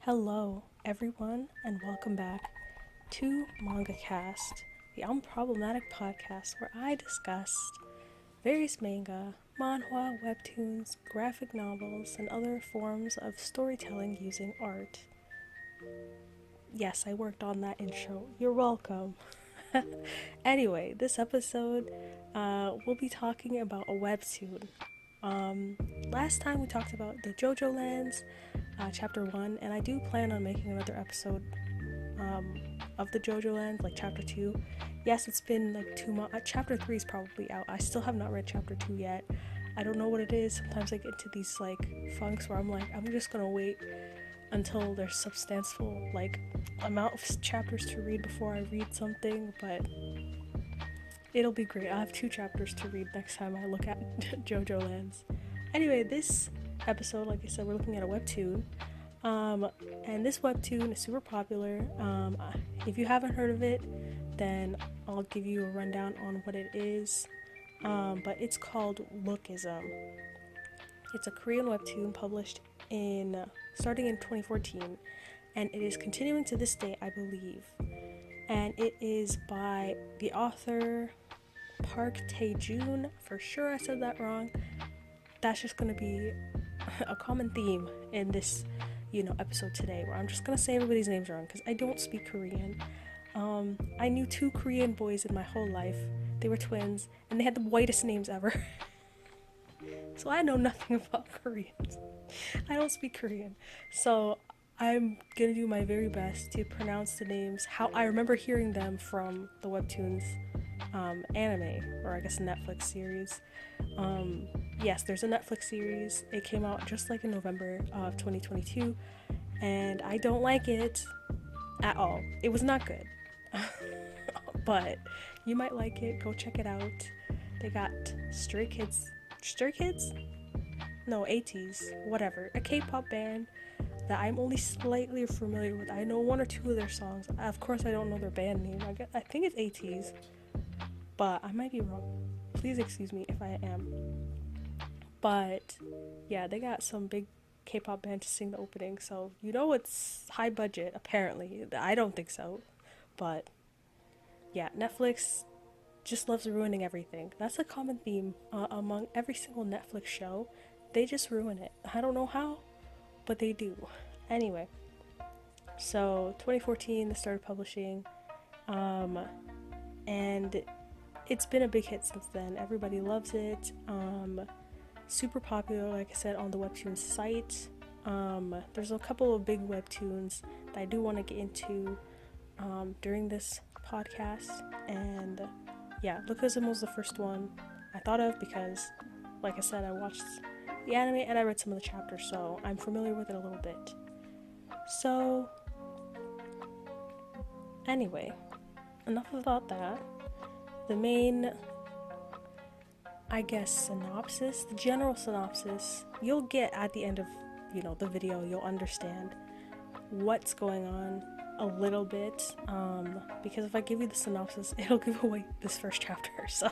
Hello, everyone, and welcome back to Mangacast, the unproblematic podcast where I discuss various manga, manhwa, webtoons, graphic novels, and other forms of storytelling using art. Yes, I worked on that intro. You're welcome. Anyway, this episode, we'll be talking about a webtoon. Last time we talked about the JoJo Lands, chapter 1, and I do plan on making another episode of the JoJo Lands, like chapter 2. Yes, it's been like 2 months. Chapter 3 is probably out. I still have not read chapter 2 yet. I don't know what it is. Sometimes I get into these like funks where I'm like, I'm just gonna wait until there's substantial like amount of chapters to read before I read something, but it'll be great. I have 2 chapters to read next time I look at JoJo Lands. Anyway, this episode, like I said, we're looking at a webtoon. And this webtoon is super popular. If you haven't heard of it, then I'll give you a rundown on what it is. But it's called Lookism. It's a Korean webtoon published starting in 2014, and it is continuing to this day, I believe. And it is by the author Park Tae-joon. For sure I said that wrong. That's just gonna be a common theme in this episode today, where I'm just gonna say everybody's names wrong because I don't speak Korean. I knew 2 Korean boys in my whole life. They were twins and they had the whitest names ever. So I know nothing about Koreans. I don't speak Korean, so I'm gonna do my very best to pronounce the names how I remember hearing them from the webtoons anime, or I guess Netflix series. Yes, there's a Netflix series. It came out just like in November of 2022, and I don't like it at all. It was not good. But you might like it. Go check it out. They got Stray Kids? No, ATEEZ, whatever. A K-pop band that I'm only slightly familiar with. I know 1 or 2 of their songs. Of course, I don't know their band name. I think it's ATEEZ, but I might be wrong. Please excuse me if I am. But yeah, they got some big K-pop band to sing the opening, so it's high budget. Apparently, I don't think so, but yeah, Netflix just loves ruining everything. That's a common theme among every single Netflix show. They just ruin it. I don't know how, but they do. Anyway, so 2014 they started publishing, and it's been a big hit since then. Everybody loves it. Super popular, like I said, on the webtoon site. There's a couple of big webtoons that I do want to get into during this podcast, and yeah, Lookism was the first one I thought of because, like I said, I watched the anime and I read some of the chapters, so I'm familiar with it a little bit. So anyway, enough about that. The main, I guess, synopsis, the general synopsis, you'll get at the end of the video. You'll understand what's going on a little bit, because if I give you the synopsis, it'll give away this first chapter. So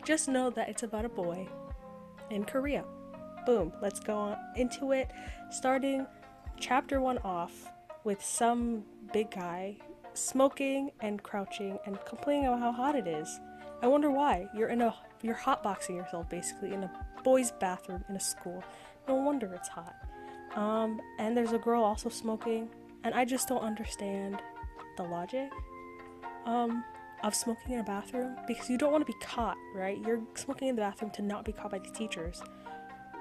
just know that it's about a boy in Korea. Boom, let's go on into it. Starting chapter 1 off with some big guy smoking and crouching and complaining about how hot it is. I wonder why. You're hotboxing yourself basically in a boys' bathroom in a school. No wonder it's hot. And there's a girl also smoking, and I just don't understand the logic of smoking in a bathroom, because you don't want to be caught, right? You're smoking in the bathroom to not be caught by the teachers,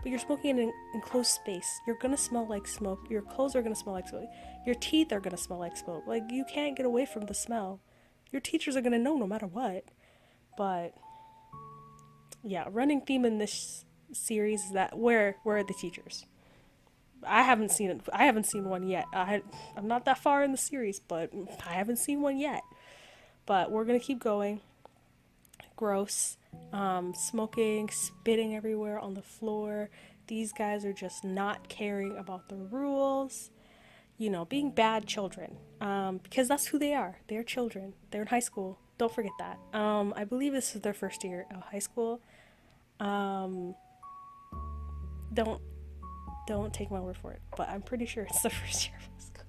but you're smoking in an enclosed space. You're gonna smell like smoke. Your clothes are gonna smell like smoke. Your teeth are gonna smell like smoke. Like, you can't get away from the smell. Your teachers are gonna know no matter what. But yeah, running theme in this series is that where are the teachers? I haven't seen it. I haven't seen one yet. I'm not that far in the series, but I haven't seen one yet. But we're gonna keep going. Gross. Smoking, spitting everywhere on the floor. These guys are just not caring about the rules. Being bad children. Because that's who they are. They're children. They're in high school. Don't forget that. I believe this is their first year of high school. Don't Don't take my word for it, but I'm pretty sure it's the first year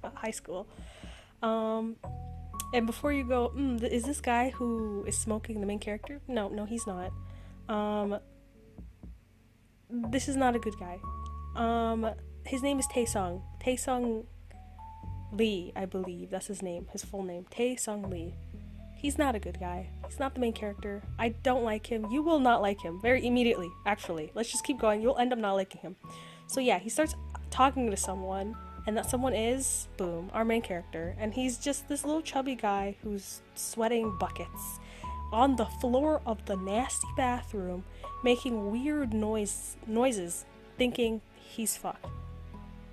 of high school. And before you go, is this guy who is smoking the main character? No, he's not. This is not a good guy. His name is Taesung. Taesung Lee, I believe. That's his name. His full name. Taesung Lee. He's not a good guy. He's not the main character. I don't like him. You will not like him. Very immediately, actually. Let's just keep going. You'll end up not liking him. So yeah, he starts talking to someone, and that someone is, boom, our main character. And he's just this little chubby guy who's sweating buckets on the floor of the nasty bathroom, making weird noises, thinking he's fucked.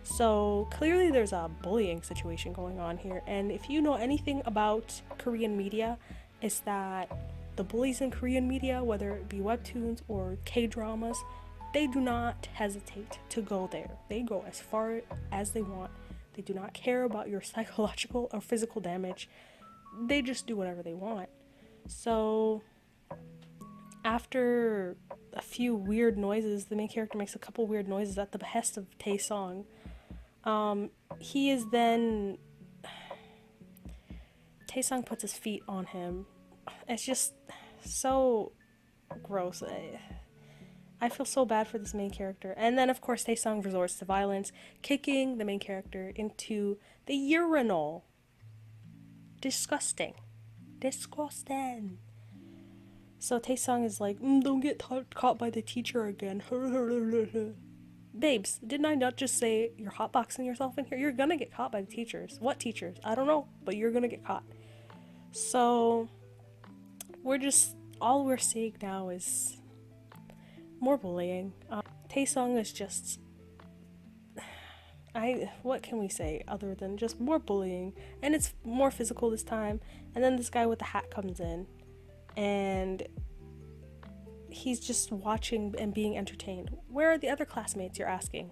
So clearly there's a bullying situation going on here, and if you know anything about Korean media, it's that the bullies in Korean media, whether it be webtoons or K-dramas, they do not hesitate to go there. They go as far as they want. They do not care about your psychological or physical damage. They just do whatever they want. So after a few weird noises, the main character makes a couple weird noises at the behest of Taesung. He is then... Taesung puts his feet on him. It's just so gross. I feel so bad for this main character. And then, of course, Taesung resorts to violence, kicking the main character into the urinal. Disgusting. So Taesung is like, don't get caught by the teacher again. Babes, didn't I not just say you're hotboxing yourself in here? You're gonna get caught by the teachers. What teachers? I don't know, but you're gonna get caught. So all we're seeing now is more bullying. Taesung is just, what can we say other than just more bullying, and it's more physical this time. And then this guy with the hat comes in, and he's just watching and being entertained. Where are the other classmates, you're asking?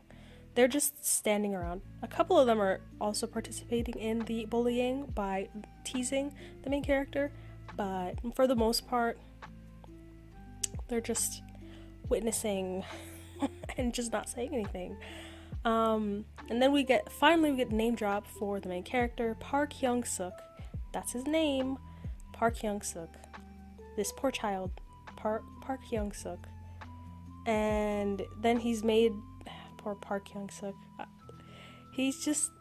They're just standing around. A couple of them are also participating in the bullying by teasing the main character, but for the most part, they're just witnessing and just not saying anything. And then we get name drop for the main character, Park Hyung-suk. That's his name, Park Hyung-suk. This poor child, Park Hyung-suk. And then he's made, poor Park Hyung-suk, he's just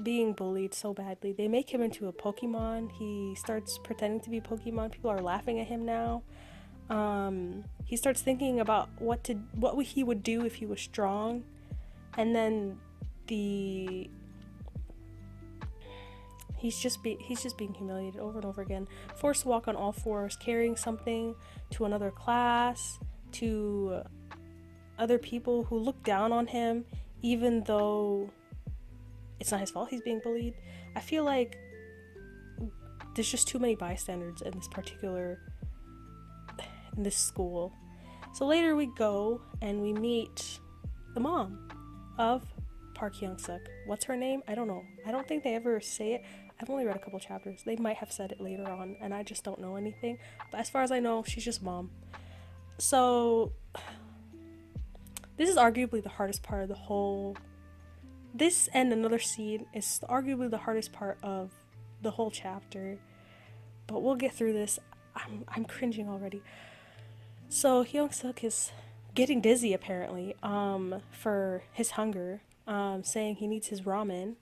being bullied so badly. They make him into a Pokemon. He starts pretending to be Pokemon. People are laughing at him now. He starts thinking about what he would do if he was strong, and then he's just being humiliated over and over again, forced to walk on all fours, carrying something to another class, to other people who look down on him, even though it's not his fault he's being bullied. I feel like there's just too many bystanders in this school. So later we go and we meet the mom of Park Hyung-suk. What's her name? I don't know. I don't think they ever say it. I've only read a couple chapters. They might have said it later on, and I just don't know anything. But as far as I know, she's just mom. So this is arguably the hardest part of the whole... This and another scene is arguably the hardest part of the whole chapter. But we'll get through this. I'm cringing already. So Hyung-suk is getting dizzy apparently for his hunger, saying he needs his ramen.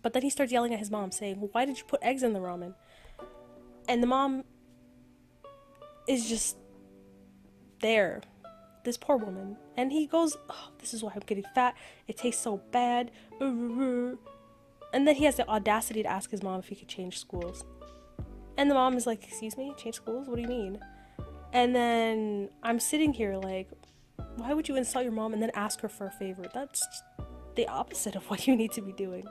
But then he starts yelling at his mom, saying, why did you put eggs in the ramen? And the mom is just there, this poor woman. And he goes, oh, this is why I'm getting fat. It tastes so bad. And then he has the audacity to ask his mom if he could change schools. And the mom is like, excuse me, change schools? What do you mean? And then I'm sitting here like, why would you insult your mom and then ask her for a favor? That's the opposite of what you need to be doing.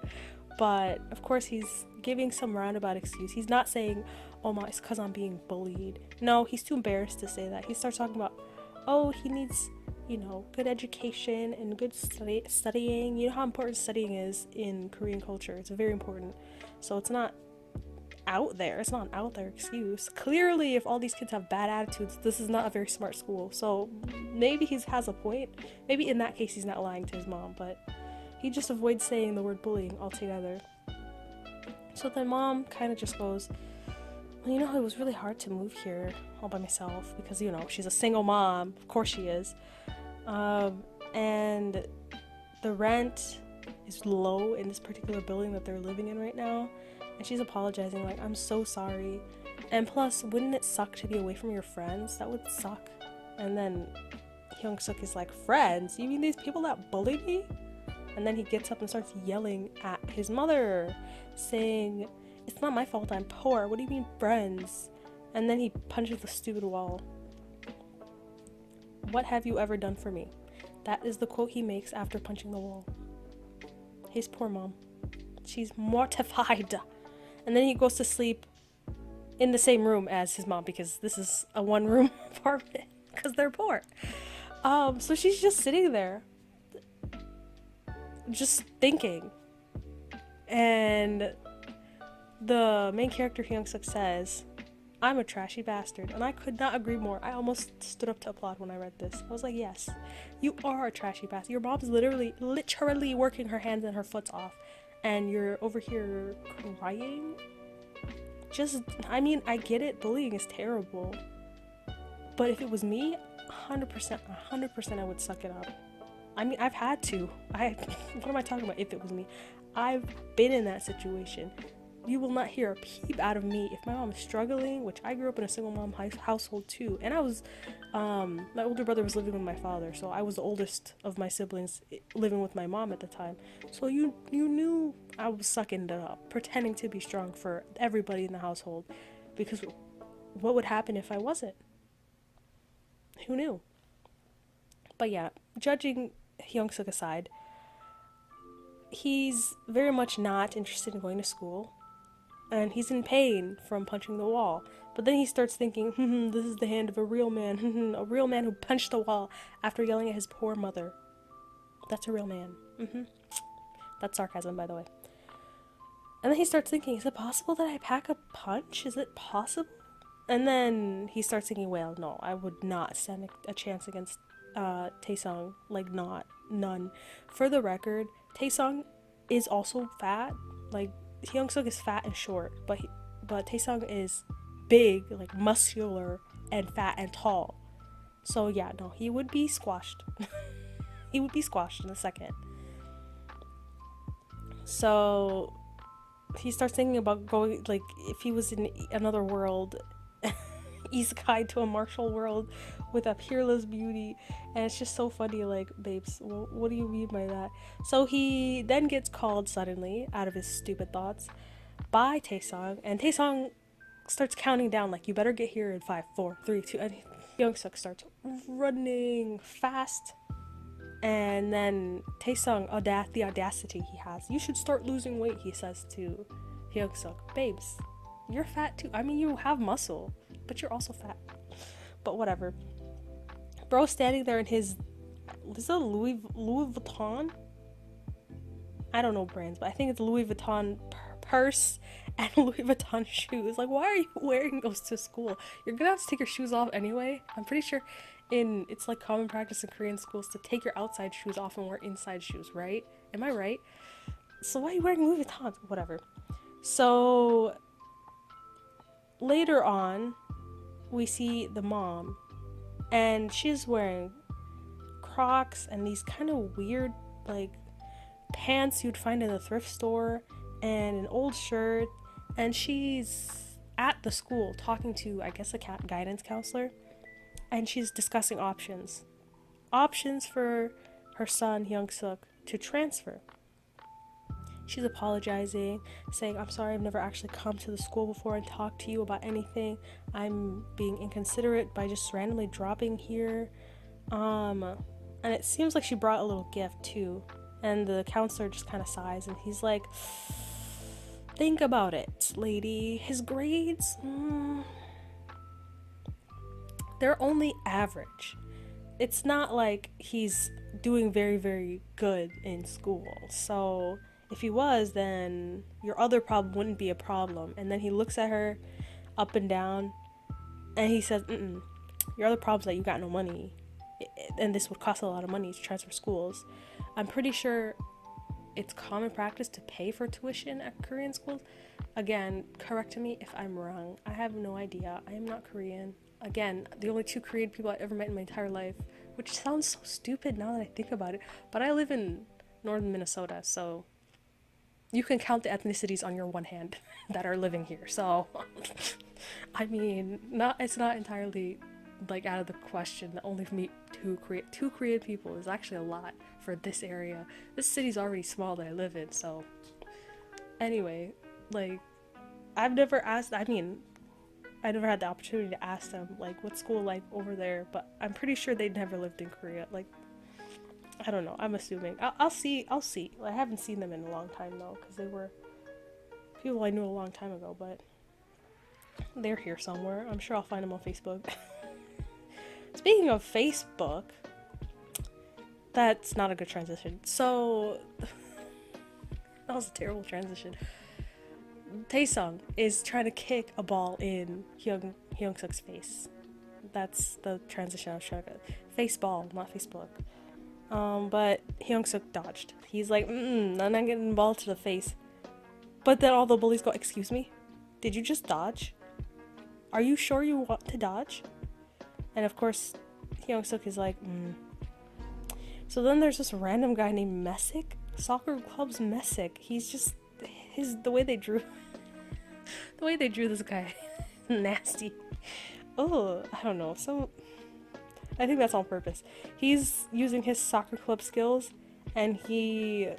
But of course he's giving some roundabout excuse. He's not saying, oh my, it's because I'm being bullied. No, he's too embarrassed to say that. He starts talking about, oh, he needs, good education and good studying. You know how important studying is in Korean culture. It's very important. So it's not out there. It's not an out there excuse. Clearly, if all these kids have bad attitudes, this is not a very smart school. So maybe he has a point. Maybe in that case he's not lying to his mom, but he just avoids saying the word bullying altogether. So then mom kind of just goes, well, you know, it was really hard to move here all by myself because, you know, she's a single mom. Of course she is. And the rent is low in this particular building that they're living in right now. And she's apologizing, like, I'm so sorry. And plus, wouldn't it suck to be away from your friends? That would suck. And then Hyung-suk is like, friends? You mean these people that bullied me? And then he gets up and starts yelling at his mother, saying, it's not my fault I'm poor. What do you mean friends? And then he punches the stupid wall. What have you ever done for me? That is the quote he makes after punching the wall. His poor mom. She's mortified. And then he goes to sleep in the same room as his mom because this is a one-room apartment because they're poor. So she's just sitting there, just thinking. And the main character, Hyung-suk, says, I'm a trashy bastard. And I could not agree more. I almost stood up to applaud when I read this. I was like, yes, you are a trashy bastard. Your mom's literally working her hands and her foot off. And you're over here crying? I mean, I get it. Bullying is terrible. But if it was me, 100% I would suck it up. I mean, I've had to. What am I talking about if it was me? I've been in that situation. You will not hear a peep out of me if my mom is struggling, which I grew up in a single mom household too. And I was, my older brother was living with my father, so I was the oldest of my siblings living with my mom at the time. So you knew I was sucking it up, pretending to be strong for everybody in the household, because what would happen if I wasn't? Who knew? But yeah, judging Hyung-suk aside, he's very much not interested in going to school. And he's in pain from punching the wall. But then he starts thinking, this is the hand of a real man. A real man who punched the wall after yelling at his poor mother. That's a real man. That's sarcasm, by the way. And then he starts thinking, is it possible that I pack a punch? Is it possible? And then he starts thinking, well, no, I would not stand a chance against Taesung. Like, none. For the record, Taesung is also fat. Like, Hyung-suk is fat and short, but Taesung is big, like muscular and fat and tall. So yeah, no, he would be squashed. He would be squashed in a second. So he starts thinking about going, like, if he was in another world, isekai to a martial world with a peerless beauty. And it's just so funny, like, babes, what do you mean by that? So he then gets called suddenly out of his stupid thoughts by Taesung, and Taesung starts counting down, like, you better get here in 5, 4, 3, 2, and Hyung-suk starts running fast. And then Taesung, the audacity he has, you should start losing weight, he says to Hyung-suk. Babes, you're fat too. I mean, you have muscle, but you're also fat. But whatever. Bro standing there in his, is it a Louis Vuitton? I don't know brands, but I think it's Louis Vuitton purse and Louis Vuitton shoes. Like, why are you wearing those to school? You're gonna have to take your shoes off anyway. I'm pretty sure it's like common practice in Korean schools to take your outside shoes off and wear inside shoes, right? Am I right? So why are you wearing Louis Vuitton? Whatever. So later on, we see the mom, and she's wearing Crocs and these kind of weird, like, pants you'd find in a thrift store, and an old shirt, and she's at the school talking to, I guess, a guidance counselor, and she's discussing options for her son Hyung-suk to transfer. She's apologizing, saying, I'm sorry, I've never actually come to the school before and talked to you about anything. I'm being inconsiderate by just randomly dropping here. And it seems like she brought a little gift too. And the counselor just kind of sighs, and he's like, think about it, lady. His grades, they're only average. It's not like he's doing very, very good in school. So If he was, then your other problem wouldn't be a problem. And then he looks at her up and down, and he says, your other problem is that you got no money. And this would cost a lot of money to transfer schools. I'm pretty sure it's common practice to pay for tuition at Korean schools. Again, correct me if I'm wrong. I have no idea. I am not Korean. Again, the only 2 Korean people I've ever met in my entire life, which sounds so stupid now that I think about it. But I live in northern Minnesota, so you can count the ethnicities on your one hand that are living here. So, I mean, it's not entirely like out of the question that only meet 2 Korean people is actually a lot for this area. This city's already small that I live in, so anyway, like, I never had the opportunity to ask them, like, what's school like over there, but I'm pretty sure they'd never lived in Korea. Like, I don't know, I'm assuming. I'll see. I haven't seen them in a long time, though, because they were people I knew a long time ago, but they're here somewhere. I'm sure I'll find them on Facebook. Speaking of Facebook, that's not a good transition. So, that was a terrible transition. Taesung is trying to kick a ball in Hyung-suk's face. That's the transition I was trying to get. Face ball, not Facebook. But Hyung-suk dodged. He's like, I'm not getting the ball to the face. But then all the bullies go, excuse me? Did you just dodge? Are you sure you want to dodge? And of course, Hyung-suk is like, So then there's this random guy named Messick. Soccer Club's Messick. He's just, the way they drew this guy, nasty. Oh, I don't know. I think that's on purpose. He's using his soccer club skills, and he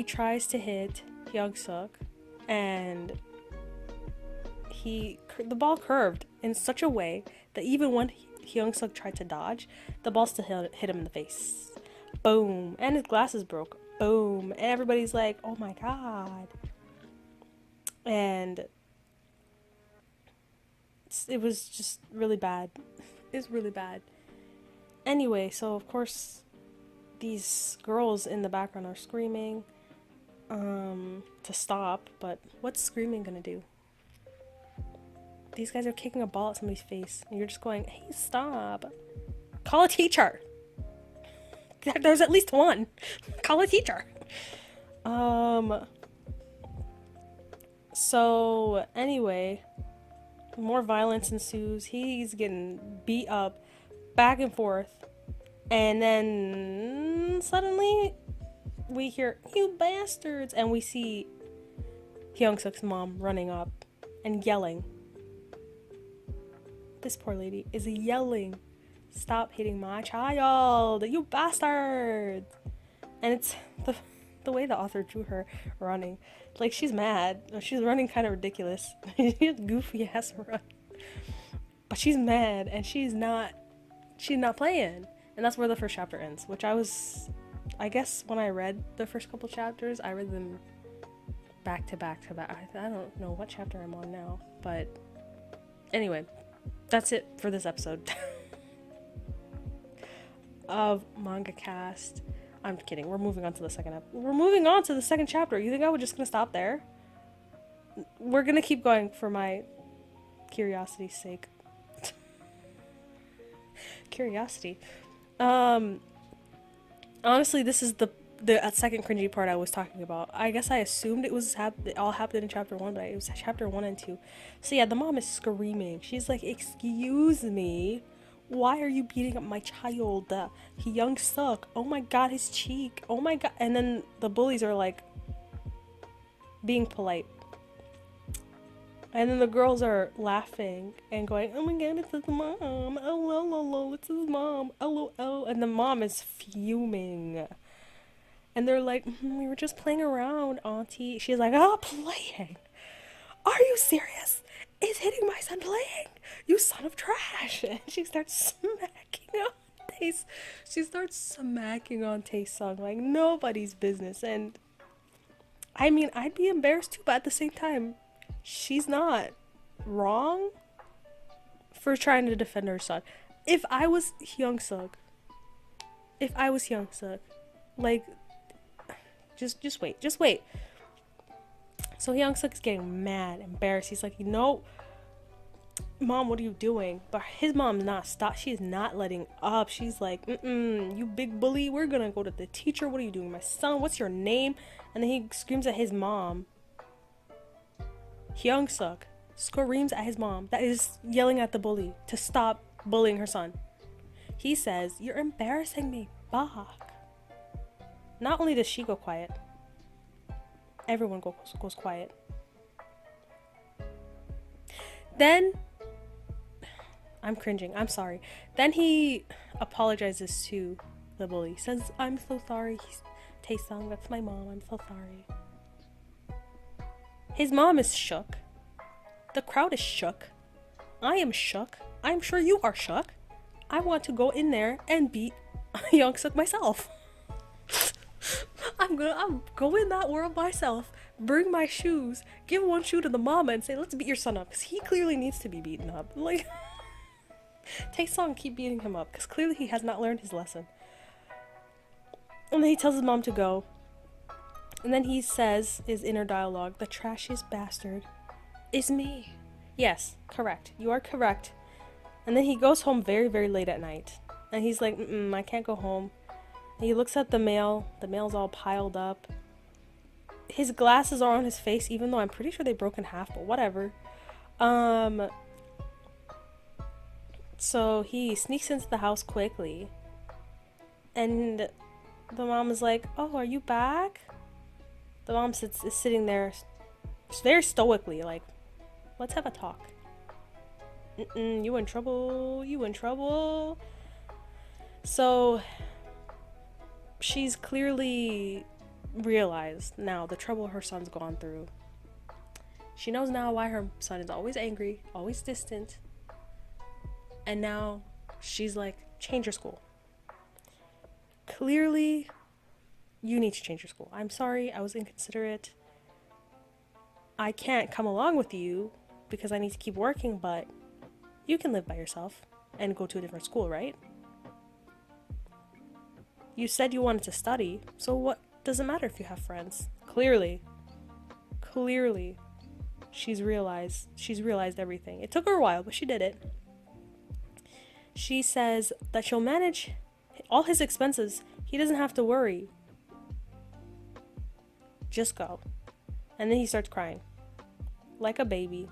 tries to hit Hyung-suk, and the ball curved in such a way that even when Hyung-suk tried to dodge, the ball still hit him in the face. Boom. And his glasses broke. Boom. And everybody's like, oh my god. And it was just really bad. It was really bad. Anyway, so of course these girls in the background are screaming to stop, but what's screaming gonna do? These guys are kicking a ball at somebody's face, and you're just going, hey, stop. Call a teacher. There's at least one. Call a teacher. So, anyway, more violence ensues. He's getting beat up, back and forth, and then suddenly we hear, you bastards, and we see Hyung-suk's mom running up and yelling. This poor lady is yelling, stop hitting my child, you bastard! And it's the way the author drew her running. Like, she's mad. She's running kind of ridiculous. She has goofy ass run. But she's mad, and she's not playing. And that's where the first chapter ends, which I guess when I read the first couple chapters, I read them back to back to back. I don't know what chapter I'm on now, but anyway, that's it for this episode of Mangacast. I'm kidding. We're moving on to the second chapter. You think I was just gonna stop there? We're gonna keep going for my curiosity's sake. Curiosity. Honestly, this is the second cringy part I was talking about. I guess I assumed it all happened in chapter 1, but it was chapter 1 and 2. So yeah, the mom is screaming. She's like, excuse me, why are you beating up my child? He Hyung-suk. Oh my god, his cheek. Oh my god. And then the bullies are like being polite. And then the girls are laughing and going, oh my god, it's his mom. Oh, it's his mom. Oh. And the mom is fuming. And they're like, we were just playing around, auntie. She's like, oh, playing? Are you serious? Is hitting my son playing? You son of trash. And she starts smacking on Taesung like nobody's business. And I mean, I'd be embarrassed too, but at the same time, she's not wrong for trying to defend her son. If I was Hyung-suk, if I was Hyung-suk. Like, just wait. So Hyung-suk is getting mad, embarrassed. He's like, Mom, what are you doing? But his mom's not stop. She's not letting up. She's like, you big bully. We're gonna go to the teacher. What are you doing, my son? What's your name? And then he screams at his mom. Hyung-suk screams at his mom that is yelling at the bully to stop bullying her son. He says, "You're embarrassing me, Bach." Not only does she go quiet, everyone goes quiet. Then, I'm cringing, I'm sorry. Then he apologizes to the bully. He says, "I'm so sorry, Taesung, that's my mom, I'm so sorry." His mom is shook. The crowd is shook. I am shook. I'm sure you are shook. I want to go in there and beat Hyung-suk myself. I'm go in that world myself, bring my shoes, give one shoe to the mama and say, "Let's beat your son up," because he clearly needs to be beaten up. Like, Taesung, keep beating him up, because clearly he has not learned his lesson. And then he tells his mom to go. And then he says, his inner dialogue, "The trashiest bastard is me." Yes, correct. You are correct. And then he goes home very, very late at night. And he's like, I can't go home. And he looks at the mail. The mail's all piled up. His glasses are on his face, even though I'm pretty sure they broke in half, but whatever. So he sneaks into the house quickly. And the mom is like, "Oh, are you back?" The mom is sitting there very stoically, like, "Let's have a talk." You in trouble. So she's clearly realized now the trouble her son's gone through. She knows now why her son is always angry, always distant. And now she's like, change your school. Clearly, you need to change your school. I'm sorry, I was inconsiderate. I can't come along with you because I need to keep working, but you can live by yourself and go to a different school, right? You said you wanted to study, so what does it matter if you have friends? Clearly, she's realized everything. It took her a while, but she did it. She says that she'll manage all his expenses. He doesn't have to worry. Just go. And then he starts crying like a baby.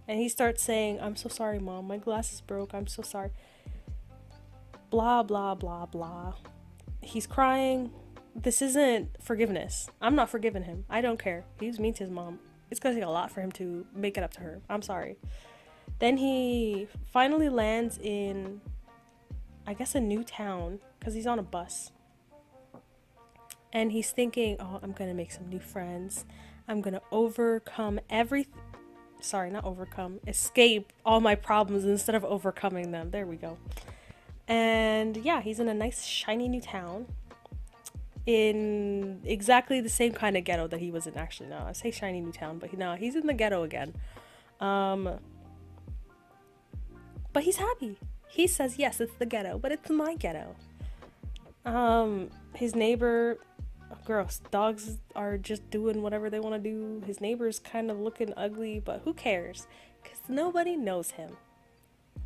And he starts saying, "I'm so sorry, Mom. My glasses broke. I'm so sorry." Blah, blah, blah, blah. He's crying. This isn't forgiveness. I'm not forgiving him. I don't care. He was mean to his mom. It's gonna take a lot for him to make it up to her. I'm sorry. Then he finally lands in, I guess, a new town, because he's on a bus. And he's thinking, "Oh, I'm gonna make some new friends. I'm gonna escape all my problems instead of overcoming them." There we go. And yeah, he's in a nice, shiny new town. In exactly the same kind of ghetto that he was in, actually. No, I say shiny new town, but no, he's in the ghetto again. But he's happy. He says, "Yes, it's the ghetto, but it's my ghetto." His neighbor, gross, dogs are just doing whatever they want to do. His neighbor's kind of looking ugly, but who cares? Because nobody knows him.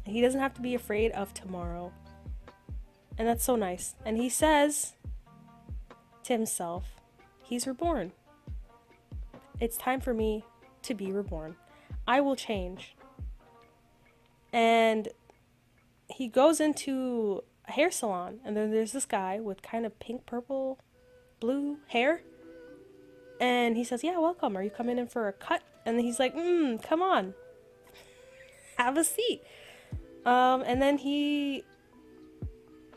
And he doesn't have to be afraid of tomorrow. And that's so nice. And he says to himself, he's reborn. It's time for me to be reborn. I will change. And he goes into a hair salon, and then there's this guy with kind of pink, purple, blue hair. And he says, "Yeah, welcome. Are you coming in for a cut?" And then he's like, "Come on. Have a seat." And then he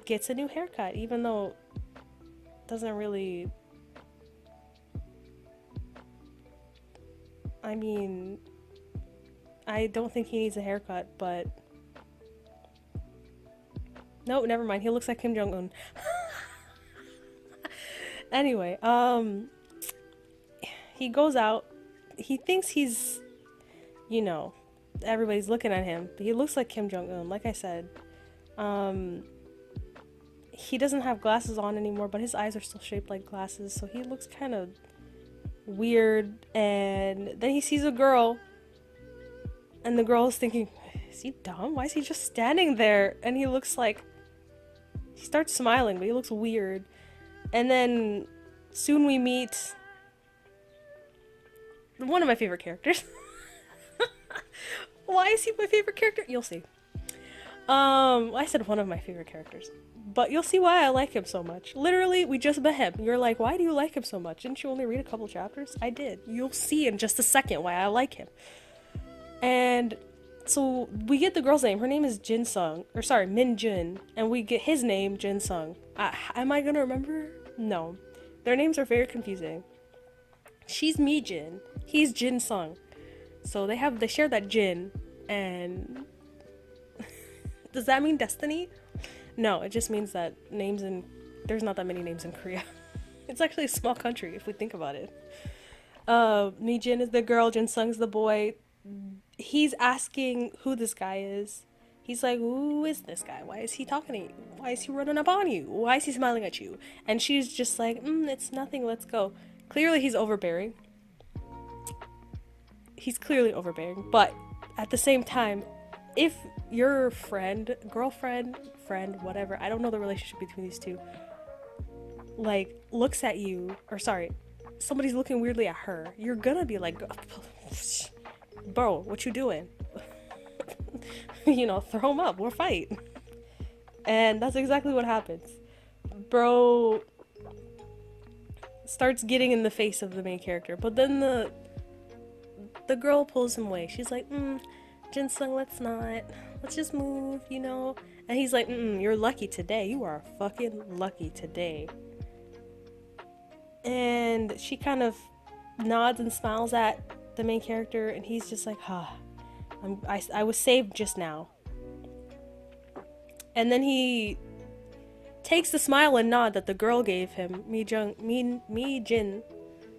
gets a new haircut, even though it doesn't really... I mean, I don't think he needs a haircut, but... No, never mind. He looks like Kim Jong-un. Anyway, he goes out. He thinks he's, everybody's looking at him, but he looks like Kim Jong-un, like I said. he doesn't have glasses on anymore, but his eyes are still shaped like glasses, so he looks kind of weird. And then he sees a girl, and the girl is thinking, is he dumb? Why is he just standing there? And he looks like, he starts smiling, but he looks weird. And then soon we meet one of my favorite characters. Why is he my favorite character? You'll see. I said one of my favorite characters, but you'll see why I like him so much. Literally, we just met him. You're like, why do you like him so much? Didn't you only read a couple chapters? I did. You'll see in just a second why I like him. And so we get the girl's name. Her name is Min Jun, and we get his name, Jin Sung. Am I gonna remember? No. Their names are very confusing. She's Mi Jin. He's Jin Sung. So they share that Jin, and does that mean destiny? No, it just means that there's not that many names in Korea. It's actually a small country if we think about it. Mi Jin is the girl, Jin Sung's the boy. He's asking who this guy is. He's like, who is this guy? Why is he talking to you? Why is he running up on you? Why is he smiling at you? And she's just like, it's nothing, let's go. Clearly he's overbearing. He's clearly overbearing, but at the same time, if your friend, girlfriend, friend, whatever, I don't know the relationship between these two, like, looks at you, or sorry, somebody's looking weirdly at her, you're gonna be like, bro, what you doing? You know, throw him up, we'll fight. And that's exactly what happens. Bro starts getting in the face of the main character, but then the girl pulls him away. She's like, Jin Sung, let's just move, you know? And he's like, you're lucky today. You are fucking lucky today. And she kind of nods and smiles at the main character, and he's just like, I was saved just now. And then he takes the smile and nod that the girl gave him. Mi Jin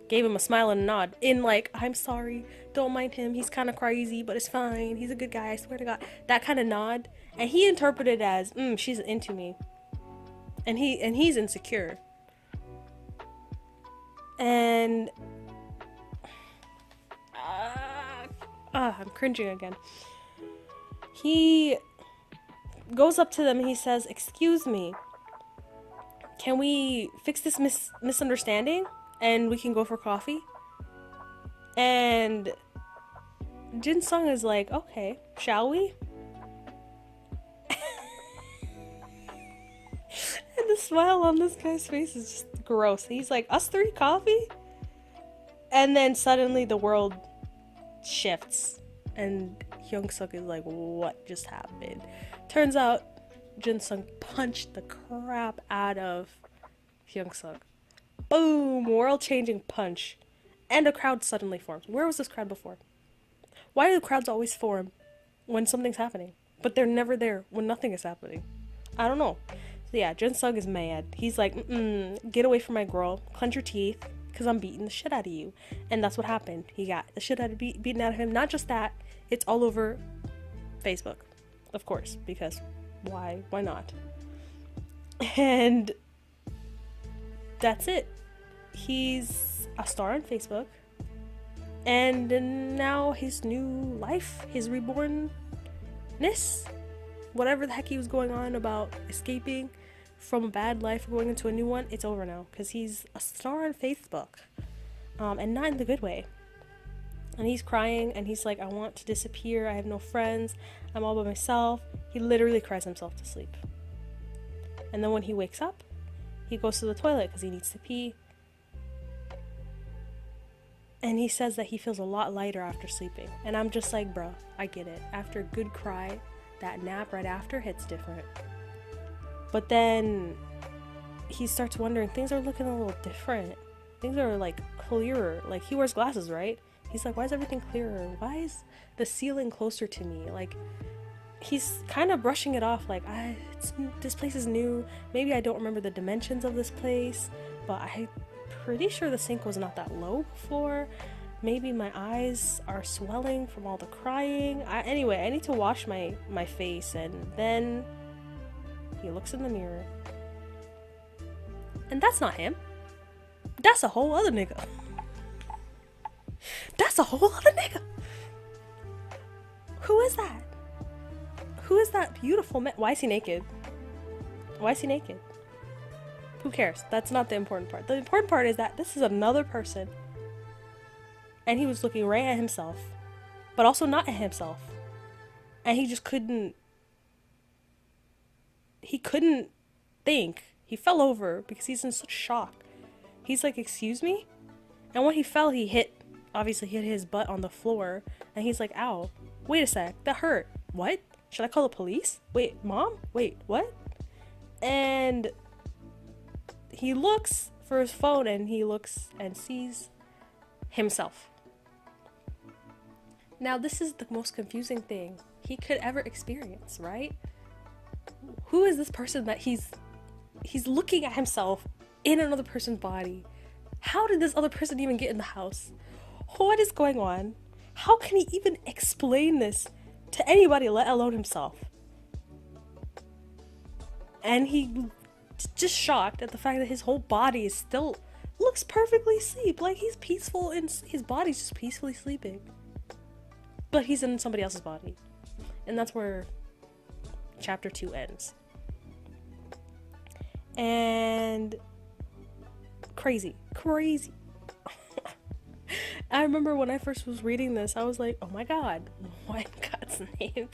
gave him a smile and a nod in like, I'm sorry, don't mind him, he's kind of crazy, but it's fine, he's a good guy, I swear to God, that kind of nod. And he interpreted it as, she's into me, and he's insecure. And I'm cringing again. He goes up to them and he says, excuse me, can we fix this misunderstanding and we can go for coffee? And Jin Sung is like, okay, shall we? And the smile on this guy's face is just gross. He's like, us three coffee? And then suddenly the world shifts and Hyung Suk is like, what just happened? Turns out Jin Sung punched the crap out of Hyung Suk. Boom! World-changing punch. And a crowd suddenly forms. Where was this crowd before? Why do the crowds always form when something's happening, but they're never there when nothing is happening? I don't know. So yeah, Jin Sung is mad. He's like, get away from my girl. Clench your teeth, because I'm beating the shit out of you. And that's what happened. He got the shit out of beaten out of him. Not just that, it's all over Facebook. Of course, because why? Why not? And that's it. He's a star on Facebook. And now his new life, his rebornness, whatever the heck he was going on about escaping from a bad life, going into a new one, it's over now. Because he's a star on Facebook. And not in the good way. And he's crying and he's like, I want to disappear. I have no friends. I'm all by myself. He literally cries himself to sleep. And then when he wakes up, he goes to the toilet because he needs to pee. And he says that he feels a lot lighter after sleeping. And I'm just like, bro, I get it. After a good cry, that nap right after hits different. But then he starts wondering, things are looking a little different. Things are like clearer. Like he wears glasses, right? He's like, why is everything clearer? Why is the ceiling closer to me? Like, he's kind of brushing it off like, this place is new. Maybe I don't remember the dimensions of this place, but I'm pretty sure the sink was not that low before. Maybe my eyes are swelling from all the crying. Anyway, I need to wash my face. And then he looks in the mirror And that's not him. That's a whole other nigga. That's a whole other nigga. Who is that? Who is that beautiful man? Why is he naked? Why is he naked? Who cares? That's not the important part. The important part is that this is another person. And he was looking right at himself. But also not at himself. And he just couldn't... He couldn't think. He fell over because he's in such shock. He's like, excuse me? And when he fell, he obviously hit his butt on the floor. And he's like, ow. Wait a sec. That hurt. What? Should I call the police? Wait, mom? Wait, what? And he looks for his phone and he looks and sees himself. Now, this is the most confusing thing he could ever experience, right? Who is this person that he's looking at himself in another person's body? How did this other person even get in the house? What is going on? How can he even explain this to anybody, let alone himself? And he just shocked at the fact that his whole body is still looks perfectly asleep. Like he's peaceful and his body's just peacefully sleeping. But he's in somebody else's body. And that's where chapter 2 ends. And crazy. I remember when I first was reading this, I was like, oh my god, what in God's name?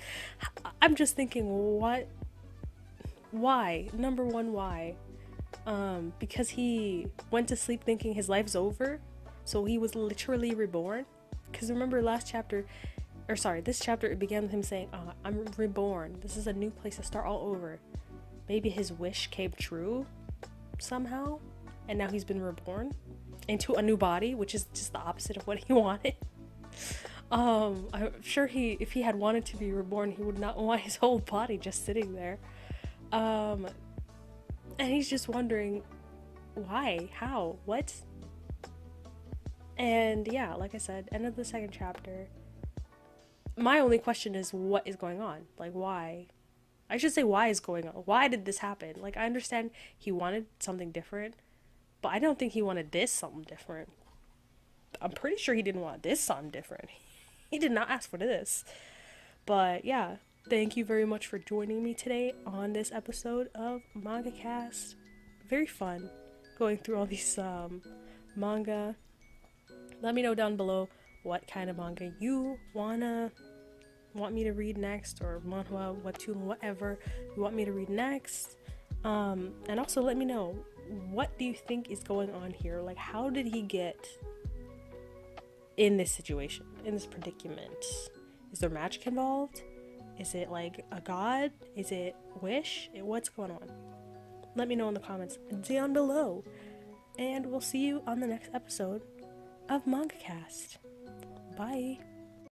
I'm just thinking, what? Why? Number one, why? Because he went to sleep thinking his life's over, so he was literally reborn. Because remember this chapter, it began with him saying, I'm reborn. This is a new place to start all over. Maybe his wish came true somehow, and now he's been reborn into a new body, which is just the opposite of what he wanted. I'm sure if he had wanted to be reborn, he would not want his whole body just sitting there. And he's just wondering why, how, what? And yeah, like I said, end of the second chapter. My only question is, what is going on? Like, why? I should say, why is going on? Why did this happen? Like, I understand he wanted something different, but I don't think he wanted this something different. I'm pretty sure he didn't want this something different. He did not ask for this. But yeah, thank you very much for joining me today on this episode of Mangacast. Very fun going through all these manga. Let me know down below what kind of manga you want me to read next, or manhwa, webtoon, whatever you want me to read next. And also let me know, what do you think is going on here? Like, how did he get in this situation, in this predicament? Is there magic involved? Is it like a god? Is it wish? What's going on? Let me know in the comments down below. And we'll see you on the next episode of Mangacast. Bye.